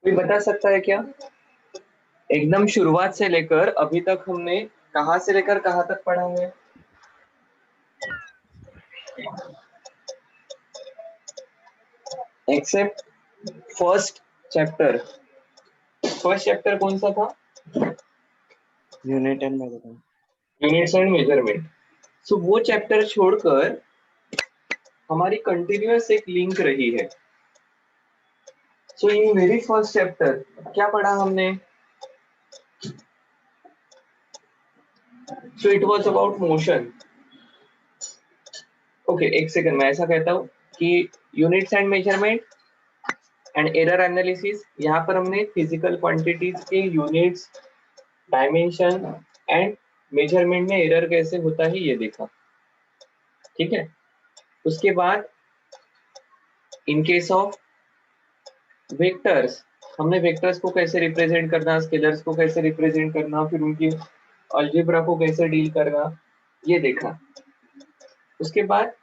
कोई बता सकता है क्या? एकदम शुरुआत से लेकर अभी तक हमने कहाँ से लेकर कहाँ तक पढ़ा है? Except first chapter. First chapter कौन सा था? Unit and measurement. Units and measurement. So वो चैप्टर छोड़कर हमारी कंटिन्यूअस एक लिंक रही है। So in very first chapter क्या पढ़ा हमने? So it was about motion. Okay, एक सेकंड, मैं ऐसा कहता हूँ कि units and measurement and error analysis, यहाँ पर हमने फिजिकल क्वांटिटीज के यूनिट्स, डायमेंशन एंड मेजरमेंट में एरर कैसे होता है ये देखा। ठीक है, उसके बाद इन केस ऑफ वेक्टर्स, हमने वेक्टर्स को कैसे रिप्रेजेंट करना, स्केलर्स को कैसे रिप्रेजेंट करना, फिर उनकी अलजेब्रा को कैसे डील करना, ये देखा। उसके बाद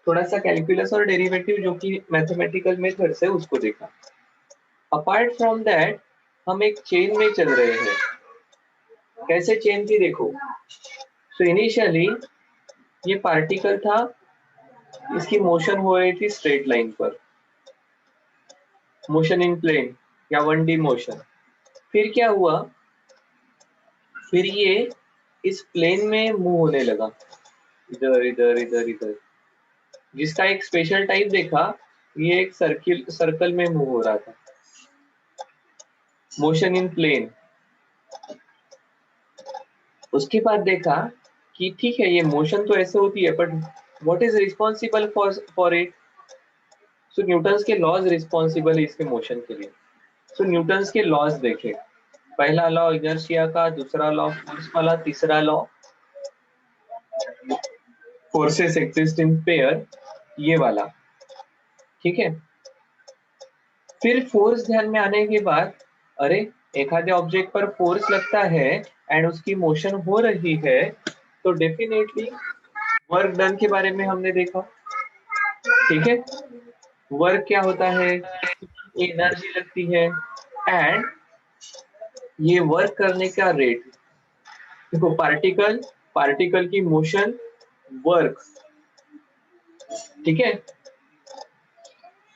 थोड़ा सा कैलकुलस और डेरिवेटिव जो कि मैथमेटिकल मेथड से, उसको देखा। अपार्ट फ्रॉम दैट हम एक चेन में चल रहे हैं। कैसे चेन थी देखो। सो इनिशियली ये पार्टिकल था, इसकी मोशन हो रही थी स्ट्रेट लाइन पर, मोशन इन प्लेन या 1D मोशन। फिर क्या हुआ, फिर ये इस प्लेन में मूव होने लगा, इधर इधर इधर इधर, जिसका एक स्पेशल टाइप देखा, ये एक सर्कल में मूव हो रहा था, मोशन इन प्लेन। उसके बाद देखा कि ठीक है, ये मोशन तो ऐसे होती है, but what is responsible for it? So Newton's के लॉज रिस्पॉन्सिबल है इसके मोशन के लिए। सो न्यूटन्स के लॉज देखे, पहला लॉ इनर्शिया का, दूसरा लॉ फोर्स वाला, तीसरा law forces exist in pair, ये वाला। ठीक है, फिर फोर्स ध्यान में आने के बाद, अरे एखादे ऑब्जेक्ट पर फोर्स लगता है एंड उसकी मोशन हो रही है, तो डेफिनेटली वर्क डन के बारे में हमने देखा। ठीक है, वर्क क्या होता है, एनर्जी लगती है एंड ये वर्क करने का रेट। देखो, पार्टिकल, पार्टिकल की मोशन, वर्क, ठीक है,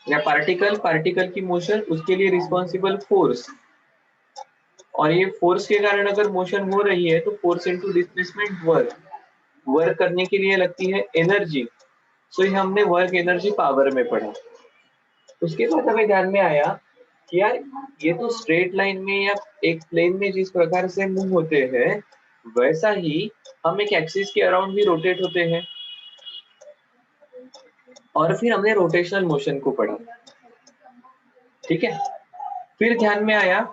या पार्टिकल, पार्टिकल की मोशन, उसके लिए रिस्पॉन्सिबल फोर्स, और ये फोर्स के कारण अगर मोशन हो रही है तो force into displacement work, work करने के लिए लगती है एनर्जी। सो ये हमने वर्क एनर्जी पावर में पढ़ा। उसके बाद हमें ध्यान में आया कि यार ये तो स्ट्रेट लाइन में या एक प्लेन में जिस प्रकार से मूव होते हैं, वैसा ही हम एक एक्सिस के अराउंड भी रोटेट होते हैं। और फिर हमने रोटेशनल मोशन को पढ़ा। ठीक है, फिर ध्यान में आया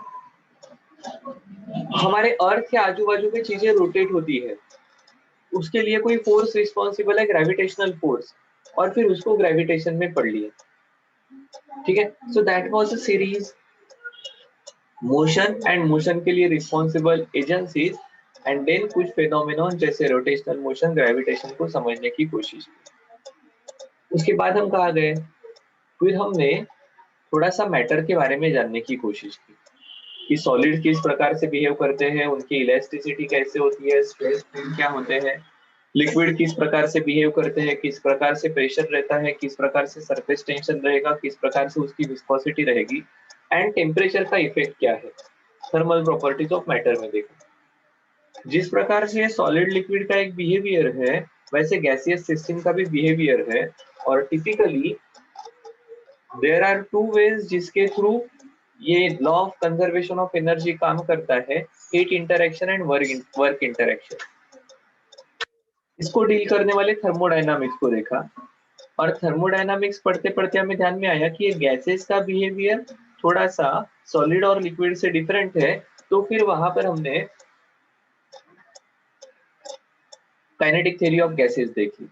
हमारे अर्थ के आजू बाजू की चीजें रोटेट होती है, उसके लिए कोई फोर्स रिस्पॉन्सिबल है, ग्रेविटेशनल फोर्स, और फिर उसको ग्रेविटेशन में पढ़ लिया। ठीक है, so that was a series, motion and motion के लिए रिस्पॉन्सिबल एजेंसीज, एंड देन कुछ फेनोमेनॉन जैसे रोटेशनल मोशन, ग्रेविटेशन को समझने की कोशिश की। उसके बाद हम कहाँ गए, फिर हमने थोड़ा सा मैटर के बारे में जानने की कोशिश की कि सॉलिड किस प्रकार से बिहेव करते हैं, उनकी इलास्टिसिटी कैसे होती है, स्ट्रेस स्ट्रेन क्या होते हैं, लिक्विड किस प्रकार से बिहेव करते हैं, किस प्रकार से प्रेशर रहता है, किस प्रकार से सरफेस टेंशन रहेगा, किस प्रकार से उसकी विस्कोसिटी रहेगी, एंड टेम्परेचर का इफेक्ट क्या है, थर्मल प्रॉपर्टीज ऑफ मैटर में देखा। जिस प्रकार से सॉलिड लिक्विड का एक बिहेवियर है, वैसे गैसियस सिस्टम का भी बिहेवियर है, और typically there are two ways जिसके थ्रू ये law of conservation of energy काम करता है, heat interaction and work interaction. इसको डील करने वाले थर्मोडायनामिक्स को देखा, और थर्मोडायनामिक्स पढ़ते पढ़ते हमें ध्यान में आया कि ये गैसेस का बिहेवियर थोड़ा सा सॉलिड और लिक्विड से डिफरेंट है, तो फिर वहां पर हमने काइनेटिक थ्योरी ऑफ गैसेस देखी।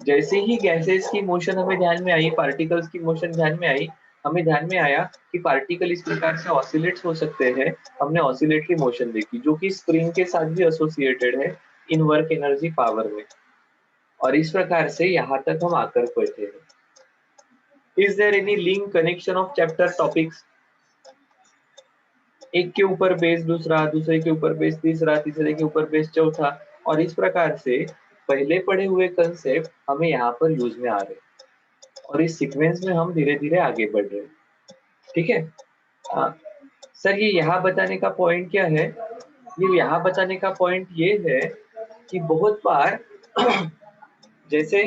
जैसे ही गैसेस की मोशन हमें ध्यान में आई, पार्टिकल्स की मोशन ध्यान में आई, हमें ध्यान में आया कि पार्टिकल इस प्रकार से ऑसिलेट्स हो सकते हैं। हमने ऑसिलेटरी मोशन देखी जो कि स्प्रिंग के साथ भी एसोसिएटेड है इन वर्क एनर्जी पावर में, और इस प्रकार से यहाँ तक हम आकर बैठे हैं। Is there any link connection of chapter topics? एक के ऊपर बेस दूसरा, दूसरे के ऊपर बेस तीसरा, तीसरे के ऊपर बेस चौथा, और इस प्रकार से पहले पढ़े हुए कंसेप्ट हमें यहाँ पर यूज में आ रहे हैं और इस सीक्वेंस में हम धीरे धीरे आगे बढ़ रहे हैं। ठीक है। सर ये यहाँ बताने का पॉइंट क्या है? ये यहाँ बताने का पॉइंट ये है कि बहुत बार जैसे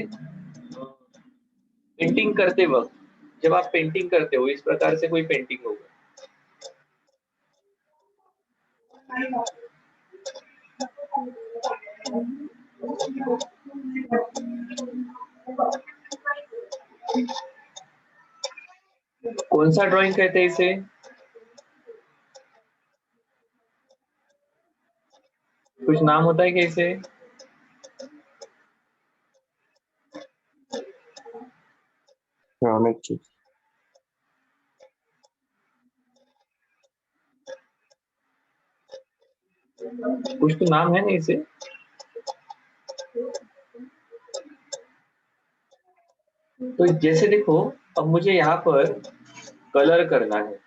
पेंटिंग करते वक्त, जब आप पेंटिंग करते हो, इस प्रकार से कोई पेंटिंग होगा, कौन सा ड्राइंग कहते हैं इसे? कुछ नाम होता है क्या इसे? कुछ तो नाम है ना इसे? तो जैसे देखो, अब मुझे यहाँ पर कलर करना है,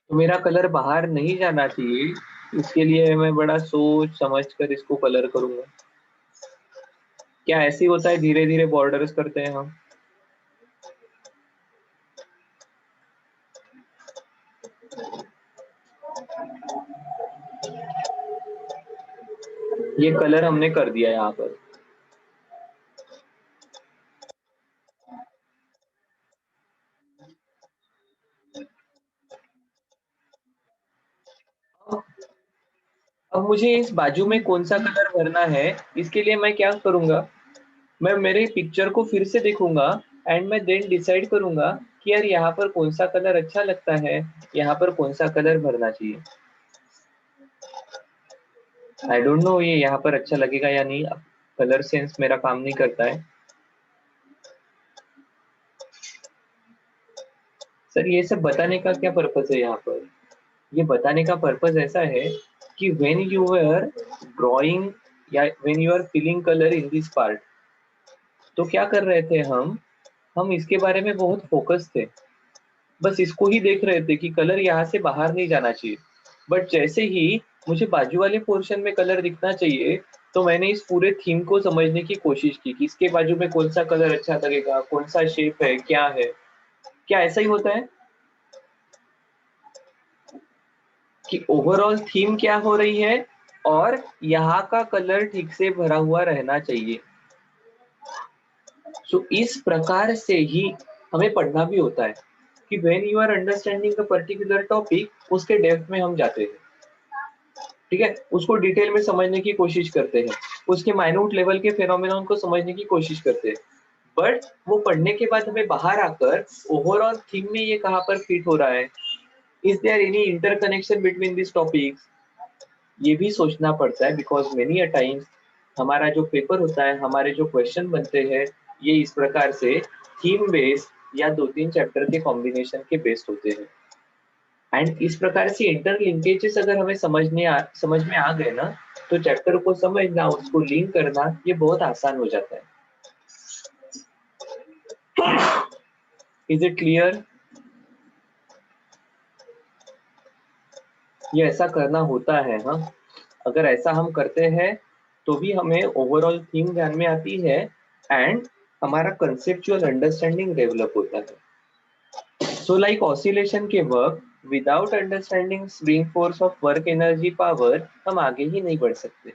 तो मेरा कलर बाहर नहीं जाना चाहिए, इसके लिए मैं बड़ा सोच समझ कर इसको कलर करूंगा। क्या ऐसे ही होता है? धीरे धीरे बॉर्डर्स करते हैं हम। ये कलर हमने कर दिया यहाँ पर। अब मुझे इस बाजू में कौन सा कलर भरना है, इसके लिए मैं क्या करूंगा? मैं मेरे पिक्चर को फिर से देखूंगा एंड मैं देन डिसाइड करूंगा कि यार यहाँ पर कौन सा कलर अच्छा लगता है, यहाँ पर कौन सा कलर भरना चाहिए। आई डोंट नो ये यहाँ पर अच्छा लगेगा या नहीं, कलर सेंस मेरा काम नहीं करता है। सर ये सब बताने का क्या पर्पस है यहाँ पर? ये बताने का पर्पस ऐसा है कि व्हेन यू आर ड्राइंग या when you are filling colour in this part, तो क्या कर रहे थे हम इसके बारे में बहुत फोकस थे, बस इसको ही देख रहे थे कि कलर यहाँ से बाहर नहीं जाना चाहिए। बट जैसे ही मुझे बाजू वाले पोर्शन में कलर दिखना चाहिए, तो मैंने इस पूरे थीम को समझने की कोशिश की कि इसके बाजू में कौन सा कलर अच्छा लगेगा, कौन सा शेप है, क्या है। क्या ऐसा ही होता है कि ओवरऑल थीम क्या हो रही है और यहाँ का कलर ठीक से भरा हुआ रहना चाहिए। सो इस प्रकार से ही हमें पढ़ना भी होता है कि when you are understanding a particular topic, उसके डेप्थ में हम जाते हैं। ठीक है, उसको डिटेल में समझने की कोशिश करते हैं, उसके माइन्यूट लेवल के फेनोमेनन को समझने की कोशिश करते हैं। बट वो पढ़ने के बाद हमें बाहर आकर ओवरऑल थीम में ये कहाँ पर फिट हो रहा है, is there any interconnection between this topics, ये भी सोचना पड़ता है। बिकॉज मेनी अ टाइम्स हमारा जो पेपर होता है, हमारे जो क्वेश्चन बनते हैं, ये इस प्रकार से थीम बेस्ड या 2-3 चैप्टर के कॉम्बिनेशन के बेस्ड होते हैं। एंड इस प्रकार से इंटरलिंकेजेस अगर हमें समझ में आ गए ना, तो चैप्टर को समझना, उसको लिंक करना, ये बहुत आसान हो जाता है। Is it clear? ये ऐसा करना होता है। हाँ, अगर ऐसा हम करते हैं तो भी हमें ओवरऑल थीम ध्यान में आती है एंड हमारा कंसेप्चुअल अंडरस्टैंडिंग डेवलप होता है। सो लाइक ऑसिलेशन के work without understanding spring force of work energy power, हम आगे ही नहीं बढ़ सकते।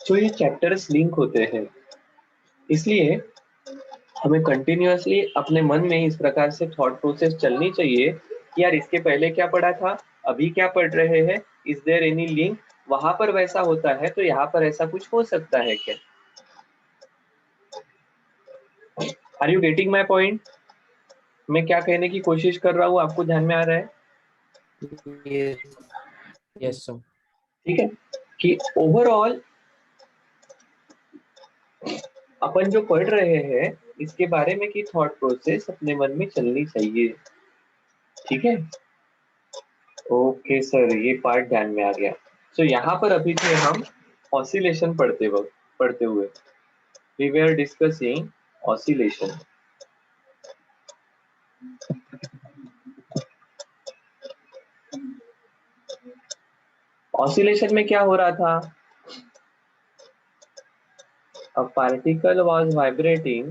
सो ये चैप्टर्स लिंक होते हैं, इसलिए हमें कंटिन्यूअसली अपने मन में इस प्रकार से थॉट प्रोसेस चलनी चाहिए कि यार इसके पहले क्या पढ़ा था, अभी क्या पढ़ रहे हैं, इज देयर एनी लिंक, वहां पर वैसा होता है तो यहाँ पर ऐसा कुछ हो सकता है क्या? Are you getting my point? मैं क्या कहने की कोशिश कर रहा हूँ, आपको ध्यान में आ रहा है? Yes sir. ठीक है, कि ओवरऑल अपन जो पढ़ रहे हैं इसके बारे में की थॉट प्रोसेस अपने मन में चलनी चाहिए। ठीक है, ओके सर, ये पार्ट ध्यान में आ गया। सो यहाँ पर अभी थे हम ऑसिलेशन पढ़ते हुए, we were discussing oscillation. Oscillation में क्या हो रहा था? A particle was vibrating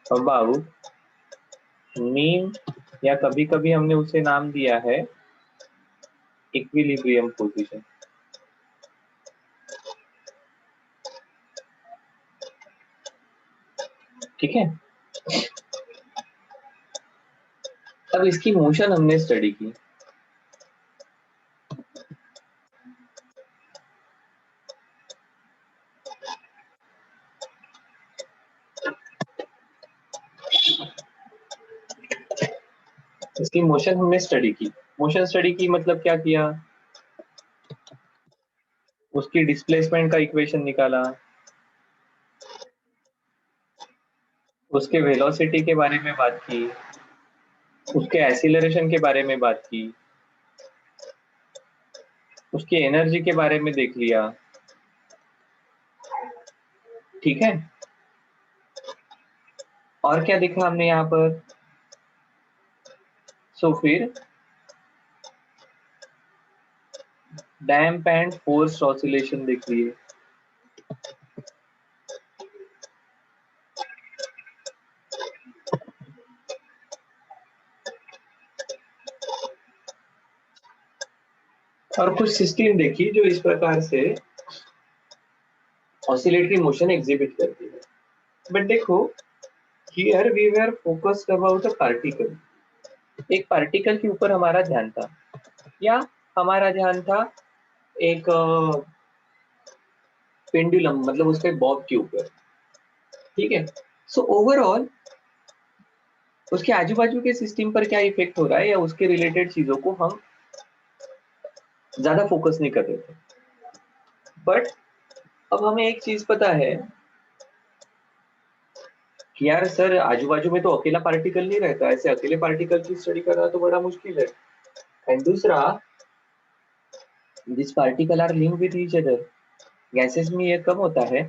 about mean, या कभी कभी हमने उसे नाम दिया है इक्विलिब्रियम पोजीशन। ठीक है, अब इसकी मोशन हमने स्टडी की। इसकी मोशन हमने स्टडी की। मोशन स्टडी की मतलब क्या किया? उसकी डिस्प्लेसमेंट का इक्वेशन निकाला, उसके वेलोसिटी के बारे में बात की, उसके एक्सीलरेशन के बारे में बात की, उसकी एनर्जी के बारे में देख लिया। ठीक है, और क्या देखा हमने यहाँ पर? सो फिर डैम्प एंड फोर्स्ड ऑसिलेशन देख लिए। और कुछ सिस्टम देखी जो इस प्रकार से ऑसिलेटरी मोशन एग्जिबिट करती है। बट देखो, here we were focused about a particle. एक पार्टिकल के ऊपर हमारा ध्यान था, या हमारा ध्यान था एक पेंडुलम, मतलब उसके बॉब के ऊपर। ठीक है, सो ओवरऑल उसके आजू बाजू के सिस्टम पर क्या इफेक्ट हो रहा है या उसके रिलेटेड चीजों को हम ज्यादा फोकस नहीं कर रहे थे। बट अब हमें एक चीज पता है कि यार सर, आजू बाजू में तो अकेला पार्टिकल नहीं रहता, ऐसे अकेले पार्टिकल की स्टडी करना तो बड़ा मुश्किल है। एंड दूसरा, this particle are linked with each other. Gases में ये कम होता है,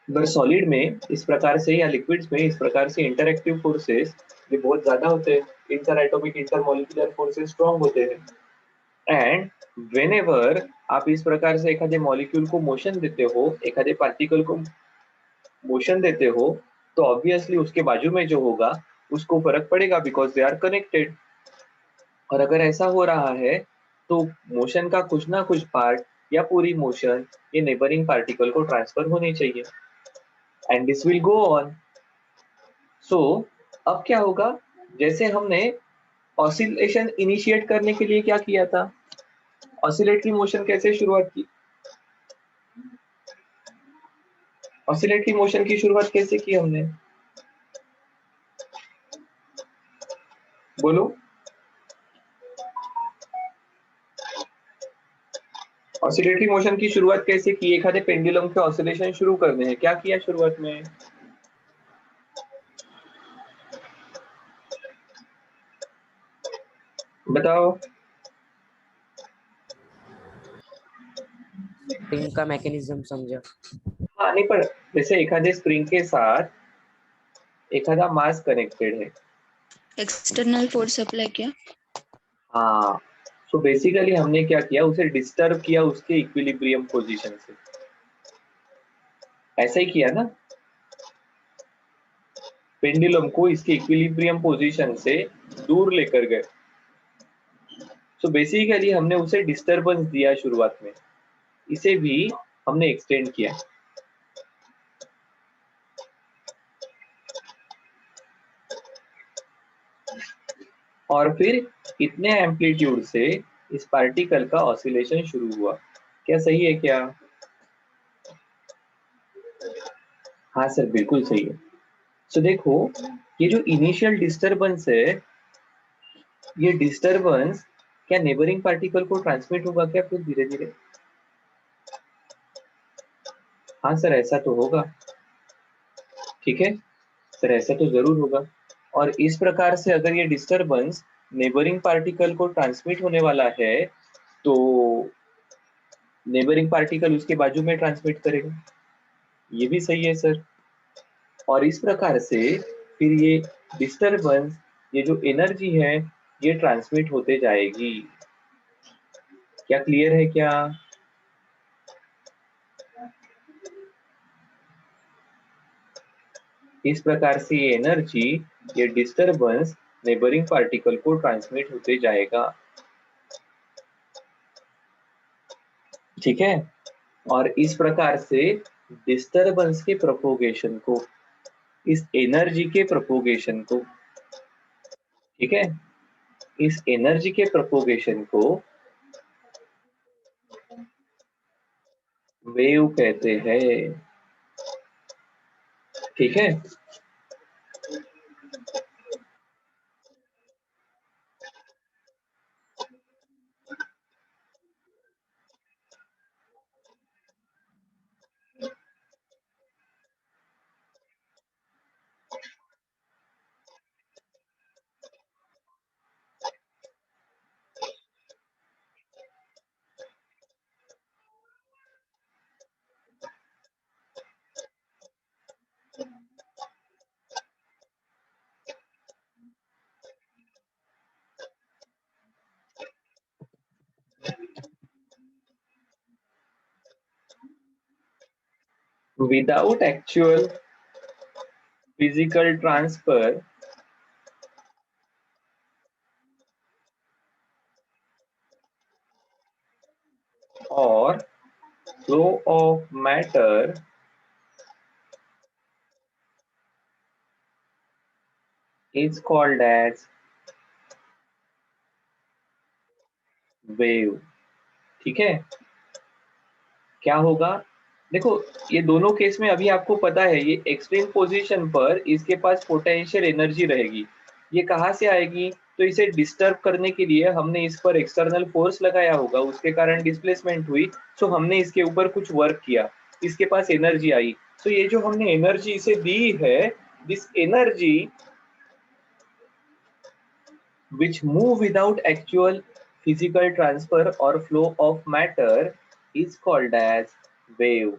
पर सॉलिड में इस प्रकार से या लिक्विड्स में इस प्रकार से इंटरएक्टिव फोर्सेस ये बहुत ज्यादा होते हैं। Inter atomic inter molecular forces strong होते हैं। एंड व्हेनेवर आप इस प्रकार से एखादे मॉलिक्यूल को मोशन देते हो, एखादे पार्टिकल को मोशन देते हो, तो ऑब्वियसली उसके बाजू में जो होगा उसको फर्क पड़ेगा, बिकॉज दे आर कनेक्टेड। और अगर ऐसा हो रहा है तो मोशन का कुछ ना कुछ पार्ट या पूरी मोशन ये नेबरिंग पार्टिकल को ट्रांसफर होनी चाहिए, and this will go on. So अब क्या होगा? जैसे हमने ऑसिलेशन इनिशिएट करने के लिए क्या किया था? ऑसिलेटरी मोशन कैसे शुरुआत की? ऑसिलेटरी मोशन की शुरुआत कैसे की हमने? बोलो। ऑसिलेटरी मोशन की शुरुआत कैसे की? एखादे पेंडुलम के ऑसिलेशन शुरू करने हैं, क्या किया शुरुआत में? बताओ। स्प्रिंग का मैकेनिज्म समझा। हाँ नहीं, पर जैसे एखादे स्प्रिंग के साथ एखादा मास कनेक्टेड है। एक्सटर्नल फोर्स अप्लाई किया। हाँ, सो बेसिकली हमने क्या किया? उसे डिस्टर्ब किया उसके इक्विलिब्रियम पोजीशन से। ऐसा ही किया ना? पेंडुलम को इसके इक्विलिब्रियम पोजीशन से दूर लेकर गए। सो बेसिकली हमने उसे डिस्टरबेंस दिया शुरुआत में, इसे भी हमने एक्सटेंड किया। और फिर इतने एम्पलीट्यूड से इस पार्टिकल का ऑसिलेशन शुरू हुआ। क्या सही है क्या? हाँ सर, बिल्कुल सही है। सो देखो, ये जो इनिशियल डिस्टरबेंस है, ये डिस्टरबेंस क्या नेबरिंग पार्टिकल को ट्रांसमिट होगा क्या फिर धीरे धीरे? हाँ सर, ऐसा तो होगा। ठीक है सर, ऐसा तो जरूर होगा। और इस प्रकार से अगर ये डिस्टरबेंस नेबरिंग पार्टिकल को ट्रांसमिट होने वाला है तो नेबरिंग पार्टिकल उसके बाजू में ट्रांसमिट करेगा। ये भी सही है सर। और इस प्रकार से फिर ये डिस्टरबेंस, ये जो एनर्जी है, ये ट्रांसमिट होते जाएगी। क्या क्लियर है क्या? इस प्रकार से ये एनर्जी, ये डिस्टरबेंस नेबरिंग पार्टिकल को ट्रांसमिट होते जाएगा। ठीक है। और इस प्रकार से डिस्टरबेंस के प्रोपोगेशन को, इस एनर्जी के प्रोपोगेशन को, ठीक है, इस एनर्जी के प्रोपोगेशन को वेव कहते हैं। ठीक है। Without actual physical transfer or flow of matter is called as wave। ठीक है। क्या होगा? देखो, ये दोनों केस में अभी आपको पता है, ये एक्सट्रीम पोजीशन पर इसके पास पोटेंशियल एनर्जी रहेगी। ये कहाँ से आएगी? तो इसे डिस्टर्ब करने के लिए हमने इस पर एक्सटर्नल फोर्स लगाया होगा, उसके कारण डिस्प्लेसमेंट हुई। सो हमने इसके ऊपर कुछ वर्क किया, इसके पास एनर्जी आई। तो ये जो हमने एनर्जी इसे दी है, this energy which move without actual physical transfer or flow of matter is called as wave।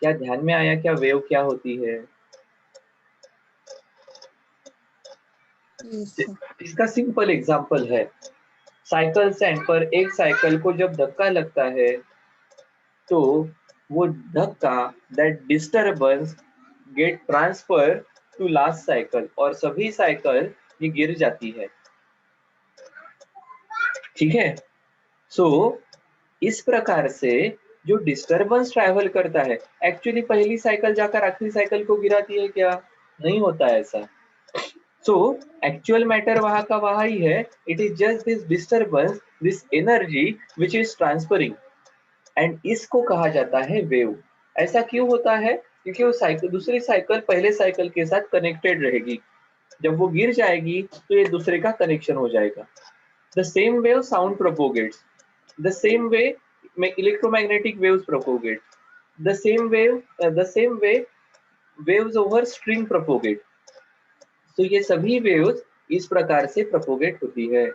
क्या ध्यान में आया क्या वेव क्या होती है? Yes, sir. इसका सिंपल एग्जांपल है, साइकिल स्टैंड पर एक साइकिल को जब धक्का लगता है तो वो धक्का, that disturbance get transfer to last cycle, और सभी साइकिल ये गिर जाती है। ठीक है। सो इस प्रकार से जो डिस्टरबेंस ट्रैवल करता है, एक्चुअली पहली साइकिल जाकर आखिरी साइकिल को गिराती है क्या? नहीं होता है ऐसा। सो एक्चुअल मैटर वहां का वहां ही है। It is just this disturbance, this energy which is transferring, and इसको कहा जाता है वेव। ऐसा क्यों होता है? क्योंकि वो साइकिल, दूसरी साइकिल पहले साइकिल के साथ कनेक्टेड रहेगी। जब वो गिर जाएगी तो ये दूसरे का कनेक्शन हो जाएगा। The same wave sound propagates, the same way electromagnetic waves propagate, the same way waves over string propagate। तो ये सभी वेव्स इस प्रकार से प्रोपोगेट होती है।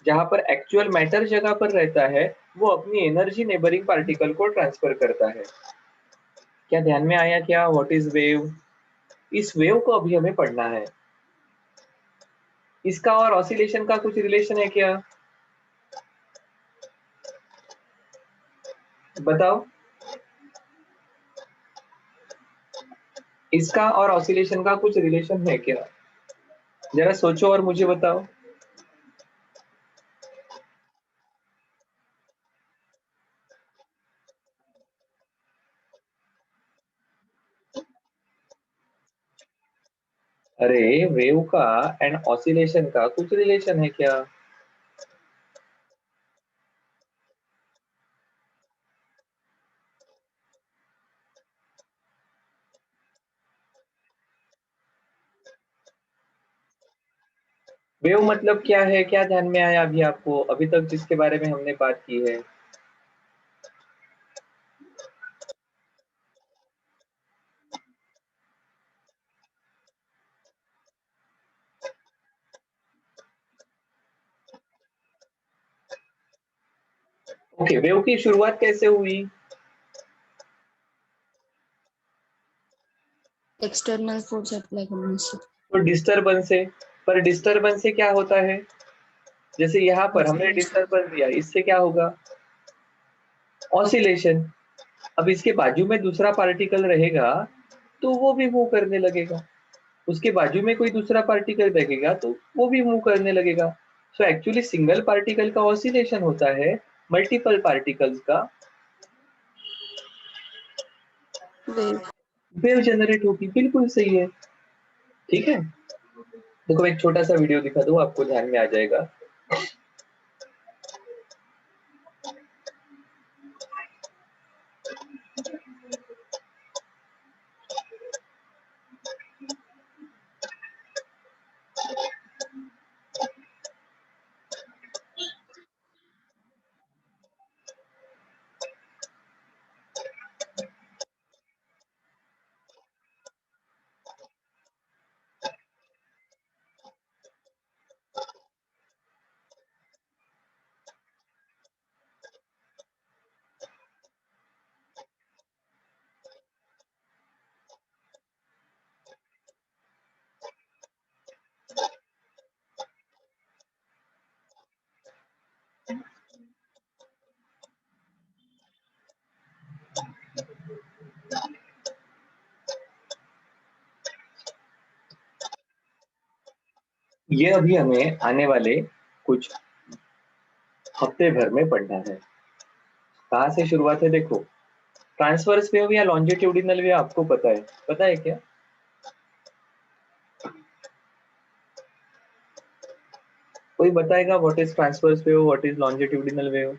जहां पर एक्चुअल मैटर जगह पर रहता है, वो अपनी एनर्जी नेबरिंग पार्टिकल को ट्रांसफर करता है। क्या ध्यान में आया क्या? What is wave? इस वेव को अभी हमें पढ़ना है। इसका और ऑसिलेशन का कुछ रिलेशन है क्या? बताओ। इसका और ऑसिलेशन का कुछ रिलेशन है क्या? जरा सोचो और मुझे बताओ। अरे, वेव का एंड ऑसिलेशन का कुछ रिलेशन है क्या? वेव मतलब क्या है? क्या ध्यान में आया अभी आपको, अभी तक जिसके बारे में हमने बात की है? ओके, वेव की शुरुआत कैसे हुई? एक्सटर्नल फोर्स अप्लाई करने से। तो डिस्टरबेंस से। पर डिस्टरबेंस से क्या होता है? जैसे यहाँ पर हमने डिस्टरबेंस दिया, इससे क्या होगा? ऑसिलेशन। अब इसके बाजू में दूसरा पार्टिकल रहेगा तो वो भी मूव करने लगेगा, उसके बाजू में कोई दूसरा पार्टिकल रहेगा तो वो भी मूव करने लगेगा। सो एक्चुअली सिंगल पार्टिकल का ऑसिलेशन होता है, मल्टीपल पार्टिकल्स का वेव। वेव जनरेट होगी। बिल्कुल सही है। ठीक है, देखो एक छोटा सा वीडियो दिखा दूं, आपको ध्यान में आ जाएगा। ये अभी हमें आने वाले कुछ हफ्ते भर में पढ़ना है। कहाँ से शुरुआत है? देखो, ट्रांसवर्स वेव या लॉन्जिट्यूडिनल वेव आपको पता है क्या? कोई बताएगा what is transverse wave, what is longitudinal wave?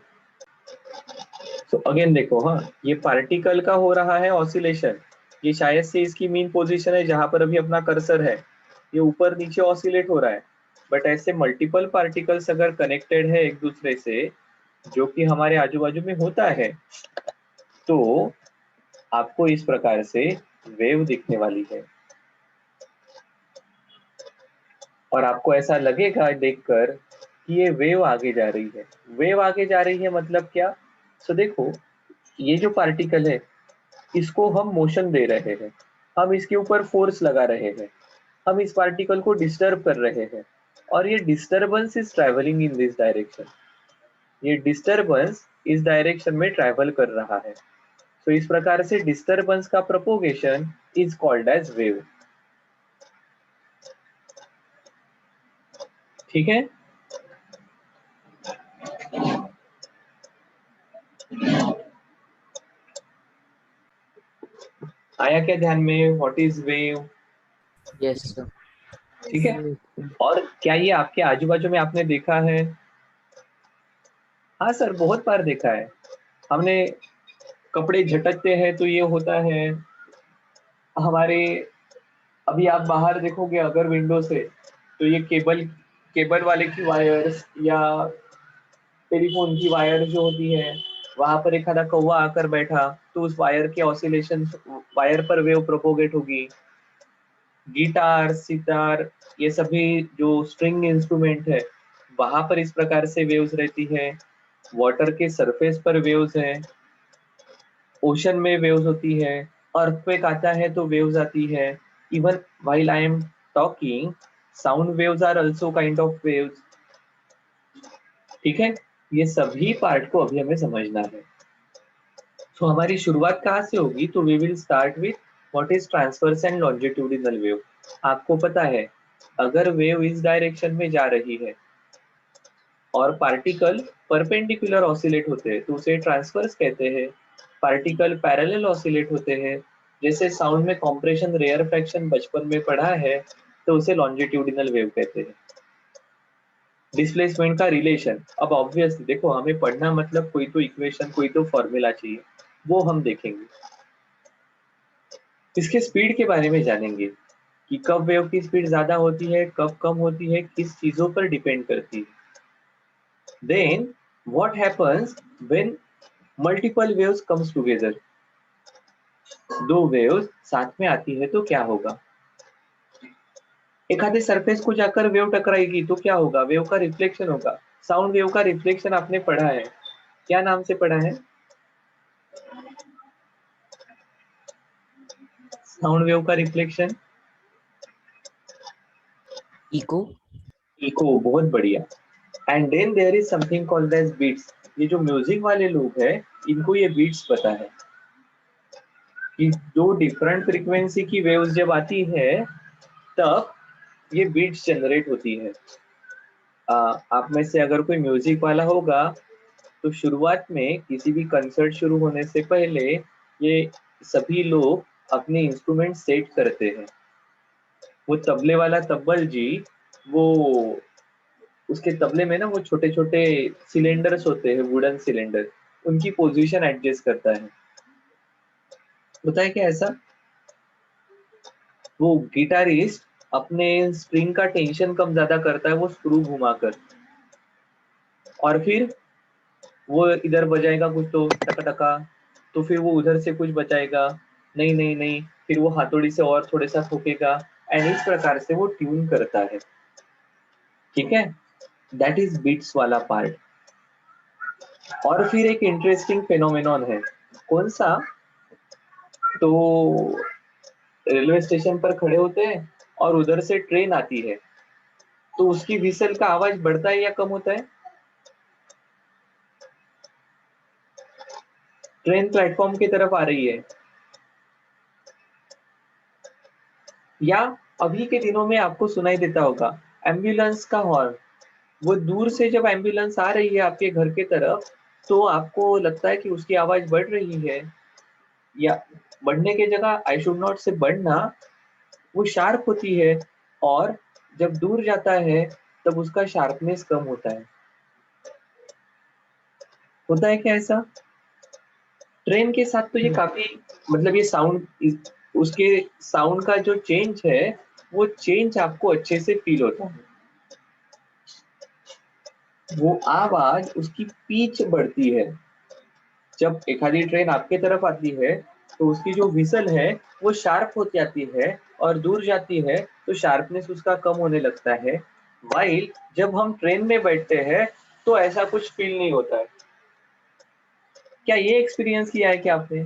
तो अगेन देखो, हाँ, ये पार्टिकल का हो रहा है ऑसिलेशन। ये शायद से इसकी मीन पोजीशन है जहां पर अभी अपना कर्सर है, ये ऊपर नीचे ऑसिलेट हो रहा है। बट ऐसे मल्टीपल पार्टिकल्स अगर कनेक्टेड है एक दूसरे से, जो कि हमारे आजू बाजू में होता है, तो आपको इस प्रकार से वेव दिखने वाली है। और आपको ऐसा लगेगा देखकर कि ये वेव आगे जा रही है। वेव आगे जा रही है मतलब क्या? तो देखो, ये जो पार्टिकल है इसको हम मोशन दे रहे हैं, हम इसके ऊपर फोर्स लगा रहे हैं, हम इस पार्टिकल को डिस्टर्ब कर रहे हैं, और ये disturbance is travelling in this direction. ये डिस्टर्बेंस इस डायरेक्शन में ट्रैवल कर रहा है। तो इस प्रकार से डिस्टर्बेंस का propagation is called as wave. ठीक है, आया क्या ध्यान में? What is wave? Yes sir. ठीक है, और क्या ये आपके आजू बाजू में आपने देखा है? हाँ सर, बहुत बार देखा है हमने। कपड़े झटकते हैं तो ये होता है हमारे। अभी आप बाहर देखोगे अगर विंडो से, तो ये केबल वाले की वायर्स या टेलीफोन की वायर जो होती है, वहां पर एक आधा कौवा आकर बैठा तो उस वायर के ऑसिलेशन, वायर पर वेव प्रोपोगेट होगी। गिटार, सितार, ये सभी जो स्ट्रिंग इंस्ट्रूमेंट है, वहां पर इस प्रकार से वेव्स रहती है। वाटर के सरफेस पर वेव्स है, ओशन में वेव्स होती है, अर्थक्वेक आता है तो वेव्स आती है। Even while I am talking, sound waves are also kind of waves. ठीक है, ये सभी पार्ट को अभी हमें समझना है। तो हमारी शुरुआत कहाँ से होगी? तो we will start with what is transverse and longitudinal wave. आपको पता है, अगर वेव इस डायरेक्शन में जा रही है और पार्टिकल परपेंडिकुलर ऑसिलेट होते हैं तो उसे ट्रांसवर्स कहते हैं। पार्टिकल पैरेलल ऑसिलेट होते हैं, जैसे साउंड में कॉम्प्रेशन रेयर फ्रैक्शन बचपन में पढ़ा है, तो उसे लॉन्जिट्यूडिनल वेव कहते हैं। डिस्प्लेसमेंट का रिलेशन, अब ऑब्वियसली देखो, हमें पढ़ना मतलब कोई तो इक्वेशन, कोई तो फॉर्मूला चाहिए, वो हम देखेंगे। इसके स्पीड के बारे में जानेंगे कि कब वेव की स्पीड ज्यादा होती है, कब कम होती है, किस चीजों पर डिपेंड करती है। Then what happens when multiple waves comes together. दो वेव्स साथ में आती है तो क्या होगा? एक आधे सरफेस को जाकर वेव टकराएगी तो क्या होगा? वेव का रिफ्लेक्शन होगा। साउंड वेव का रिफ्लेक्शन आपने पढ़ा है, क्या नाम से पढ़ा है? साउंड वेव का रिफ्लेक्शन, इको। इको, बहुत बढ़िया। And then there is something called as beats. ये जो म्यूजिक वाले लोग हैं इनको ये बीट्स पता है कि दो डिफरेंट फ्रीक्वेंसी की वेव्स जब आती है तब ये बीट्स जनरेट होती है। आप में से अगर कोई म्यूजिक वाला होगा तो शुरुआत में किसी भी कंसर्ट शुरू होने से पहले ये सभी लोग अपने इंस्ट्रूमेंट सेट करते हैं। वो तबले वाला तब्बल जी, वो उसके तबले में ना वो छोटे छोटे सिलेंडर्स होते हैं, वुडन सिलेंडर, उनकी पोजीशन एडजस्ट करता है। होता है क्या ऐसा? वो गिटारिस्ट अपने स्ट्रिंग का टेंशन कम ज्यादा करता है वो स्क्रू घुमाकर, और फिर वो इधर बजाएगा कुछ तो टका टका, तो फिर वो उधर से कुछ बजाएगा, नहीं नहीं नहीं, फिर वो हाथोड़ी से और थोड़ा सा ठोकेगा, एंड इस प्रकार से वो ट्यून करता है। ठीक है, दैट इज बीट्स वाला पार्ट। और फिर एक इंटरेस्टिंग फेनोमेनॉन है। कौन सा? तो रेलवे स्टेशन पर खड़े होते हैं और उधर से ट्रेन आती है, तो उसकी व्हिसल का आवाज बढ़ता है या कम होता है? ट्रेन प्लेटफॉर्म की तरफ आ रही है, या अभी के दिनों में आपको सुनाई देता होगा एम्बुलेंस का हॉर्न। वो दूर से जब एम्बुलेंस आ रही है आपके घर के तरफ तो आपको लगता है कि उसकी आवाज बढ़ रही है, या बढ़ने की जगह आई शुड नॉट से बढ़ना, वो शार्प होती है, और जब दूर जाता है तब उसका शार्पनेस कम होता है। होता है क्या ऐसा? ट्रेन के साथ तो ये काफी, मतलब ये साउंड, उसके साउंड का जो चेंज है वो चेंज आपको अच्छे से फील होता है। वो आवाज, उसकी पीच बढ़ती है। जब एक आधी ट्रेन आपके तरफ आती है तो उसकी जो व्हिसल है वो शार्प हो जाती है, और दूर जाती है तो शार्पनेस उसका कम होने लगता है। वाइल जब हम ट्रेन में बैठते हैं तो ऐसा कुछ फील नहीं होता है। क्या ये एक्सपीरियंस किया है क्या आपने?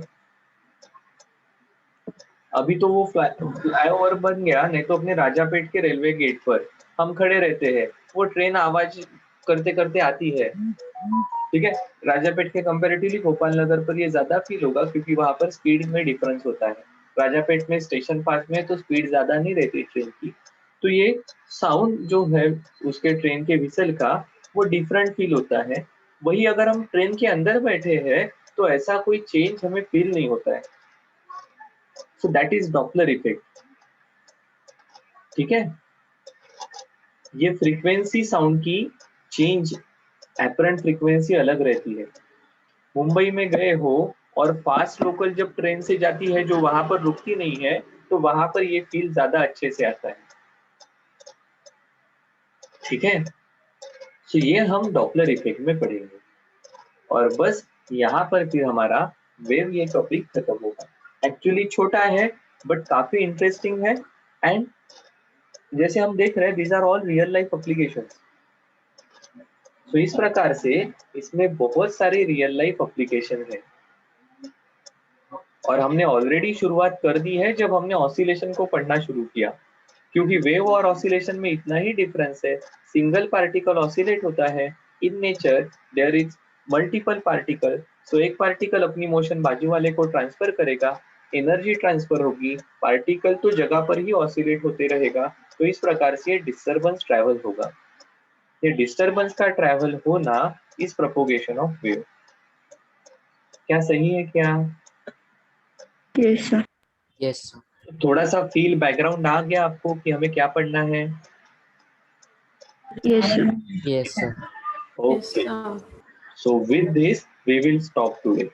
अभी तो वो फ्लाईओवर बन गया, नहीं तो अपने राजापेट के रेलवे गेट पर हम खड़े रहते हैं, वो ट्रेन आवाज करते करते आती है। ठीक है, राजापेट के कंपैरेटिवली गोपाल नगर पर ये ज्यादा फील होगा क्योंकि वहां पर स्पीड में डिफरेंस होता है। राजापेट में स्टेशन पास में तो स्पीड ज्यादा नहीं रहती ट्रेन की, तो ये साउंड जो है उसके ट्रेन के विसल का वो डिफरेंट फील होता है। वही अगर हम ट्रेन के अंदर बैठे हैं तो ऐसा कोई चेंज हमें फील नहीं होता है। So that is Doppler effect. ठीक है, ये फ्रीक्वेंसी साउंड की चेंज, एपरेंट फ्रीक्वेंसी अलग रहती है। मुंबई में गए हो और फास्ट लोकल जब ट्रेन से जाती है जो वहां पर रुकती नहीं है, तो वहां पर ये फील ज्यादा अच्छे से आता है। ठीक है, तो ये हम डॉपलर इफेक्ट में पढ़ेंगे, और बस यहाँ पर फिर हमारा वेव ये टॉपिक खत्म होगा। एक्चुअली छोटा है बट काफी इंटरेस्टिंग है, एंड जैसे हम देख रहे हैं these are all real life applications. तो इस प्रकार से इसमें बहुत सारे रियल लाइफ एप्लीकेशन है, और हमने ऑलरेडी शुरुआत कर दी है जब हमने ऑसिलेशन को पढ़ना शुरू किया, क्योंकि वेव और ऑसिलेशन में इतना ही डिफरेंस है। सिंगल पार्टिकल ऑसिलेट होता है, in nature there is multiple particle. So एक पार्टिकल अपनी मोशन बाजू वाले को ट्रांसफर करेगा, एनर्जी ट्रांसफर होगी, पार्टिकल तो जगह पर ही ऑसिलेट होते रहेगा, तो इस प्रकार से डिस्टर्बेंस ट्रैवल होगा। ये डिस्टर्बेंस का ट्रैवल होना इज प्रोपोगेशन ऑफ वेव। क्या सही है क्या? Yes, sir. यस। थोड़ा सा फील बैकग्राउंड आ गया आपको कि हमें क्या पढ़ना है? Yes, sir. Yes sir. Okay, so with this we will stop today.